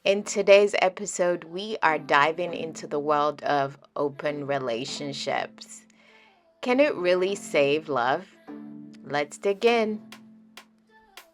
In today's episode, we are diving into the world of open relationships. Can it really save love? Let's dig in.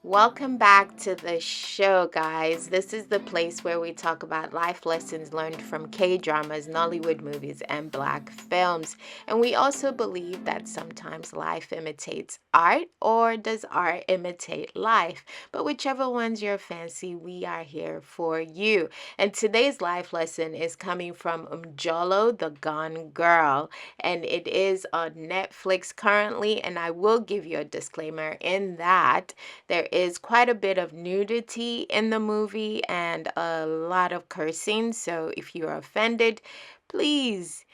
Welcome back to the show, guys. This is the place where we talk about life lessons learned from K dramas, Nollywood movies, and Black films. And we also believe that sometimes life imitates art, or does art imitate life? But whichever one's your fancy, we are here for you. And today's life lesson is coming from Umjolo, the Gone Girl, and it is on Netflix currently. And I will give you a disclaimer in that there is quite a bit of nudity in the movie and a lot of cursing. So if you're offended, please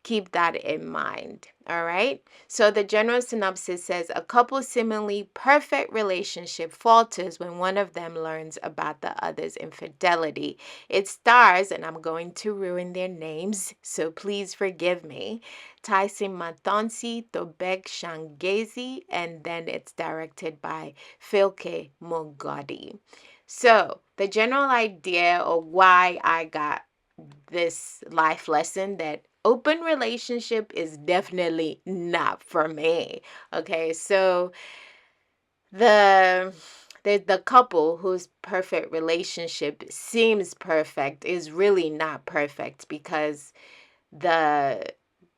keep that in mind. All right. So the general synopsis says a couple seemingly perfect relationship falters when one of them learns about the other's infidelity. It stars, and I'm going to ruin their names, so please forgive me, Tyson Matonsi, Tobek Shangezi, and then it's directed by Filke Mogadi. So the general idea of why I got this life lesson that open relationship is definitely not for me. Okay, so the the couple whose perfect relationship seems perfect is really not perfect because the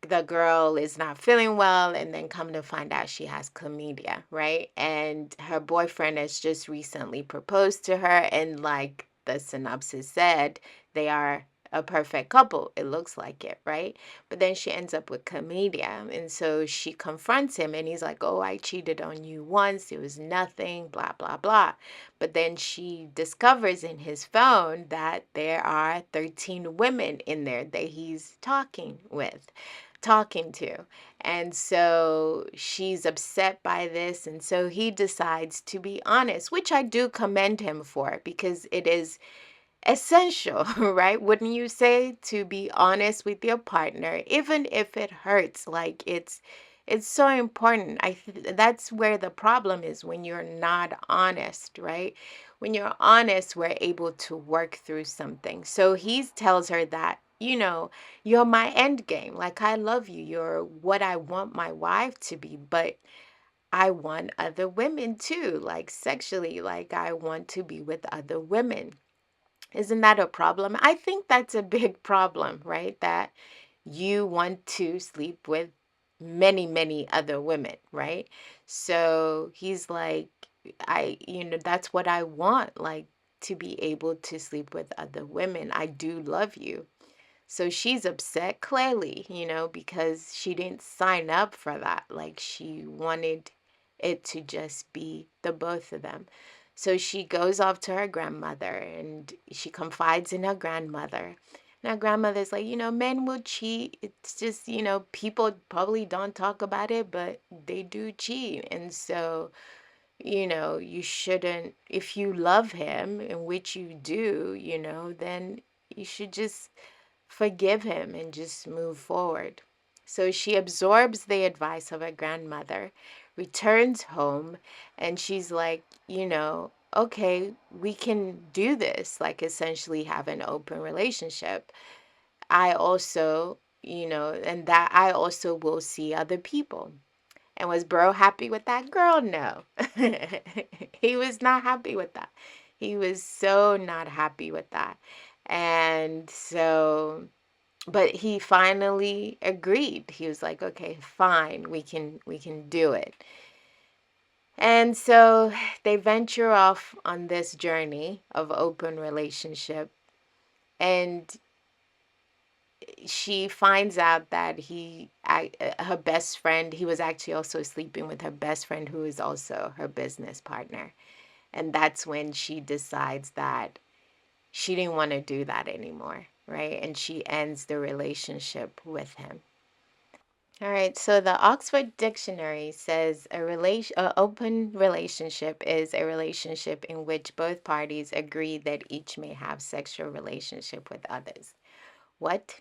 the girl is not feeling well, and then come to find out she has chlamydia, right? And her boyfriend has just recently proposed to her, and like the synopsis said, they are a perfect couple. It looks like it, right? But then she ends up with chlamydia, and so she confronts him, and he's like, "Oh, I cheated on you once. It was nothing, blah blah blah." But then she discovers in his phone that there are 13 women in there that he's talking to. And so she's upset by this. And so he decides to be honest, which I do commend him for because it is essential, right? Wouldn't you say, to be honest with your partner, even if it hurts? Like it's so important. That's where the problem is, when you're not honest, right? When you're honest, we're able to work through something. So he tells her that, you're my end game. Like, I love you. You're what I want my wife to be, but I want other women too, like sexually, like I want to be with other women. Isn't that a problem? I think that's a big problem, right? That you want to sleep with many, many other women, right? So he's like, that's what I want, like to be able to sleep with other women. I do love you. So she's upset, clearly, because she didn't sign up for that. Like, she wanted it to just be the both of them. So she goes off to her grandmother and she confides in her grandmother. And her grandmother's like, men will cheat. It's just, people probably don't talk about it, but they do cheat. And so, you shouldn't, if you love him, in which you do, then you should just forgive him and just move forward. So she absorbs the advice of her grandmother, returns home, and she's like, okay, we can do this, like essentially have an open relationship. I also, and that I also will see other people. And was bro happy with that? Girl, no. He was not happy with that. He was so not happy with that. And so, but he finally agreed. He was like, okay, fine, we can do it. And so they venture off on this journey of open relationship, and she finds out that her best friend, he was actually also sleeping with her best friend, who is also her business partner. And that's when she decides that she didn't want to do that anymore, right? And she ends the relationship with him. All right, so the Oxford Dictionary says a open relationship is a relationship in which both parties agree that each may have sexual relationship with others. What?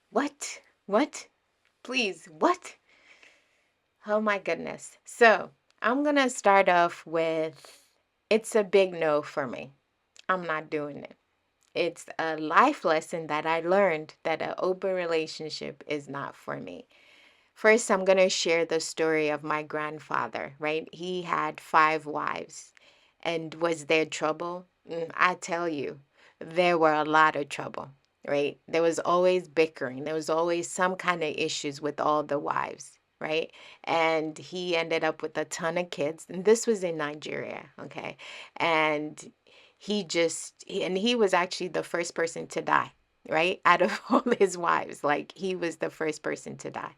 What? What? Please, what? Oh my goodness. So I'm going to start off with, it's a big no for me. I'm not doing it. It's a life lesson that I learned that an open relationship is not for me. First, I'm going to share the story of my grandfather, right? He had 5 wives. And was there trouble? I tell you, there were a lot of trouble, right? There was always bickering. There was always some kind of issues with all the wives, right? And he ended up with a ton of kids. And this was in Nigeria, okay? And he was actually the first person to die, right? Out of all his wives, like he was the first person to die.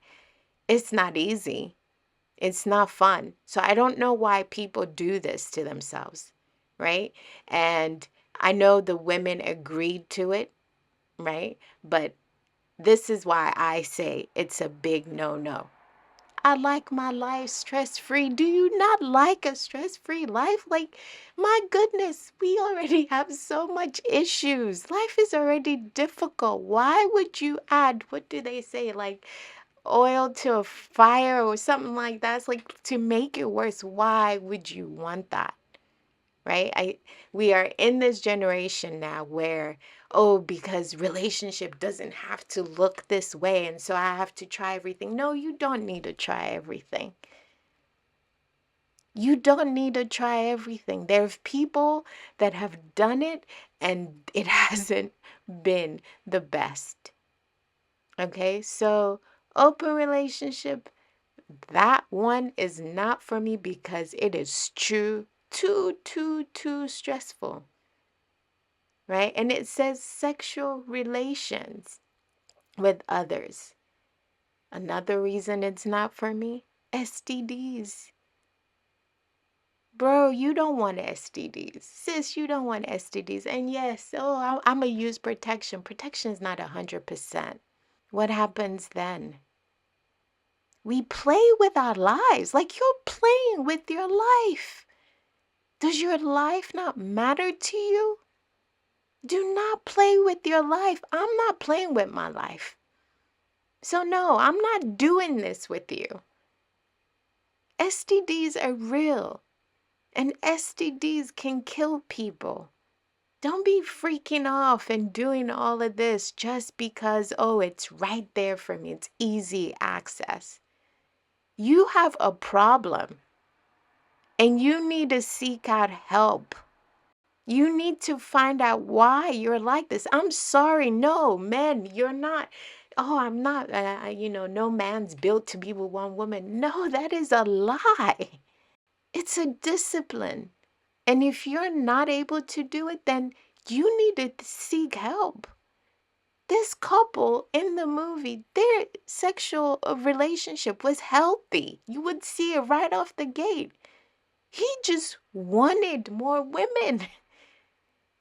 It's not easy. It's not fun. So I don't know why people do this to themselves, right? And I know the women agreed to it, right? But this is why I say it's a big no-no. I like my life stress-free. Do you not like a stress-free life? Like, my goodness, we already have so much issues. Life is already difficult. Why would you add, what do they say? Like, oil to a fire or something like that. It's like to make it worse. Why would you want that? Right? We are in this generation now where, oh, because relationship doesn't have to look this way, and so I have to try everything. No, you don't need to try everything. You don't need to try everything. There's people that have done it and it hasn't been the best. Okay, so open relationship, that one is not for me because it is too stressful, right? And it says sexual relations with others. Another reason it's not for me, STDs. Bro, you don't want STDs. Sis, you don't want STDs. And yes, I'm going to use protection. Protection is not 100%. What happens then? We play with our lives like you're playing with your life. Does your life not matter to you? Do not play with your life. I'm not playing with my life. So no, I'm not doing this with you. STDs are real, and STDs can kill people. Don't be freaking off and doing all of this just because, oh, it's right there for me. It's easy access. You have a problem, and you need to seek out help. You need to find out why you're like this. I'm sorry. No, men, you're not. Oh, I'm not. No man's built to be with one woman. No, that is a lie. It's a discipline. And if you're not able to do it, then you need to seek help. This couple in the movie, their sexual relationship was healthy. You would see it right off the gate. He just wanted more women.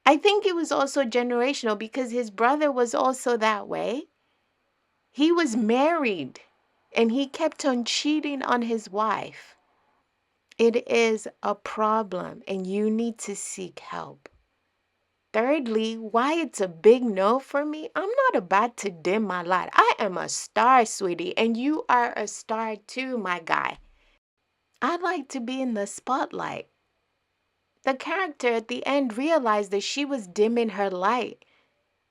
I think it was also generational because his brother was also that way. He was married and he kept on cheating on his wife. It is a problem and you need to seek help. Thirdly, why it's a big no for me, I'm not about to dim my light. I am a star, sweetie, and you are a star too, my guy. I like to be in the spotlight. The character at the end realized that she was dimming her light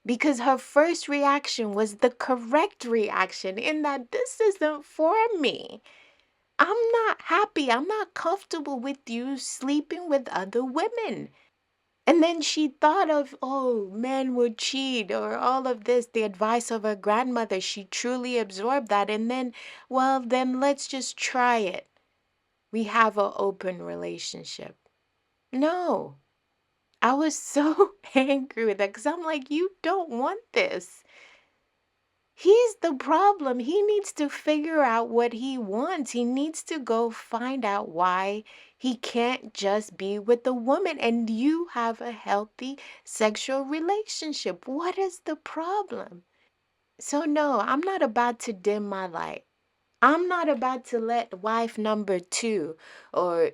because her first reaction was the correct reaction in that this isn't for me. I'm not happy. I'm not comfortable with you sleeping with other women. And then she thought of, oh, men would cheat or all of this, the advice of her grandmother. She truly absorbed that. And then, well, then let's just try it. We have an open relationship. No, I was so angry with that because I'm like, you don't want this. He's the problem. He needs to figure out what he wants. He needs to go find out why he can't just be with a woman and you have a healthy sexual relationship. What is the problem? So, no, I'm not about to dim my light. I'm not about to let wife number 2 or,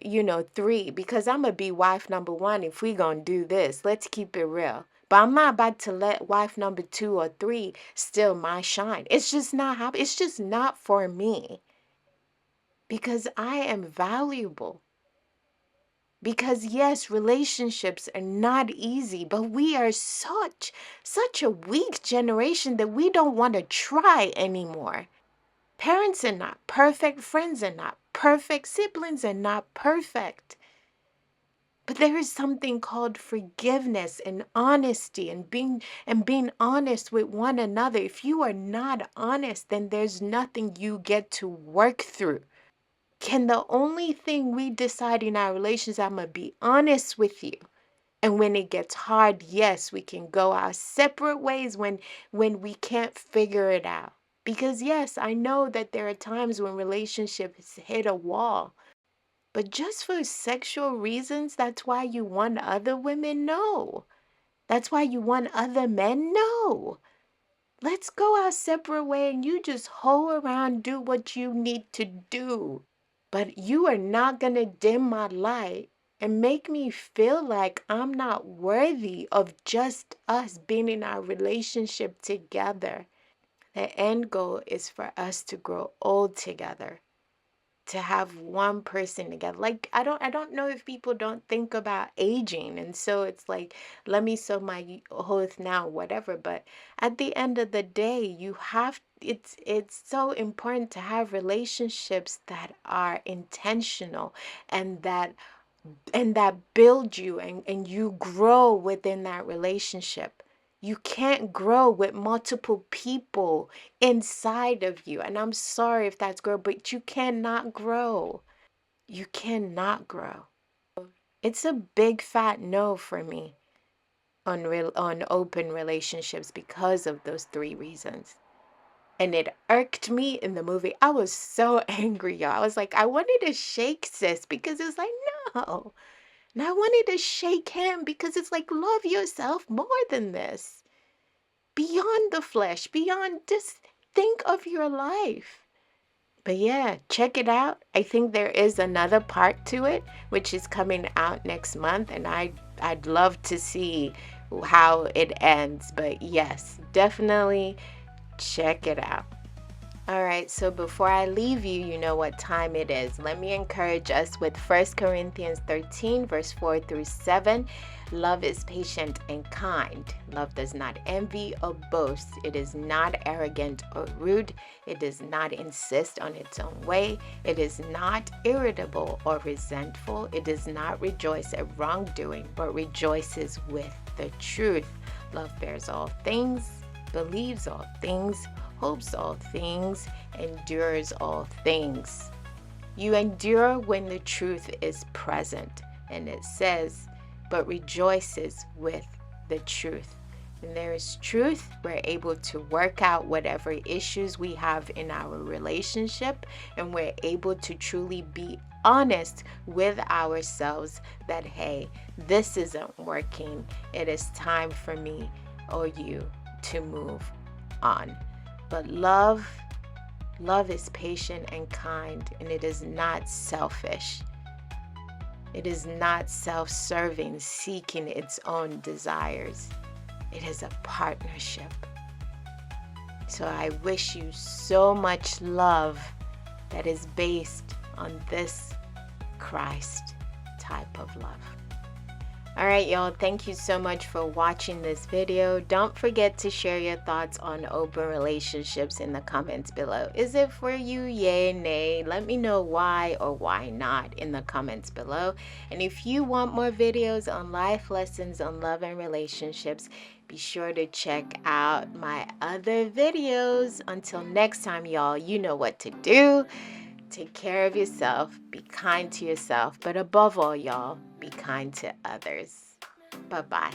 3, because I'm going to be wife number 1 if we going to do this. Let's keep it real. But I'm not about to let wife number 2 or 3 steal my shine. It's just not happening. It's just not for me because I am valuable. Because yes, relationships are not easy, but we are such a weak generation that we don't want to try anymore. Parents are not perfect, friends are not perfect, siblings are not perfect. But there is something called forgiveness and honesty and being honest with one another. If you are not honest, then there's nothing you get to work through. Can the only thing we decide in our relations, I'm gonna be honest with you. And when it gets hard, yes, we can go our separate ways when we can't figure it out. Because yes, I know that there are times when relationships hit a wall. But just for sexual reasons, that's why you want other women? No. That's why you want other men? No. Let's go our separate way and you just hoe around, do what you need to do. But you are not going to dim my light and make me feel like I'm not worthy of just us being in our relationship together. The end goal is for us to grow old together, to have one person together. Like I don't know if people don't think about aging, and so it's like, let me sow my oath now, whatever. But at the end of the day, you have it's so important to have relationships that are intentional and that build you and you grow within that relationship. You can't grow with multiple people inside of you. And I'm sorry if that's grow, but you cannot grow. You cannot grow. It's a big fat no for me on open relationships because of those three reasons. And it irked me in the movie. I was so angry, y'all. I was like, I wanted to shake sis because it's like, no. And I wanted to shake him because it's like, love yourself more than this. Beyond the flesh, beyond just think of your life. But yeah, check it out. I think there is another part to it, which is coming out next month. And I'd love to see how it ends. But yes, definitely check it out. All right, so before I leave you, you know what time it is. Let me encourage us with 1 Corinthians 13, verse 4 through 7. Love is patient and kind. Love does not envy or boast. It is not arrogant or rude. It does not insist on its own way. It is not irritable or resentful. It does not rejoice at wrongdoing, but rejoices with the truth. Love bears all things, believes all things, hopes all things, endures all things. You endure when the truth is present. And it says, but rejoices with the truth. When there is truth, we're able to work out whatever issues we have in our relationship, and we're able to truly be honest with ourselves that, hey, this isn't working. It is time for me or you to move on. But love is patient and kind, and it is not selfish. It is not self-serving, seeking its own desires. It is a partnership. So I wish you so much love that is based on this Christ type of love. All right, y'all, thank you so much for watching this video. Don't forget to share your thoughts on open relationships in the comments below. Is it for you? Yay, nay? Let me know why or why not in the comments below. And if you want more videos on life lessons on love and relationships, be sure to check out my other videos. Until next time, y'all, you know what to do. Take care of yourself, be kind to yourself, but above all, y'all, be kind to others. Bye-bye.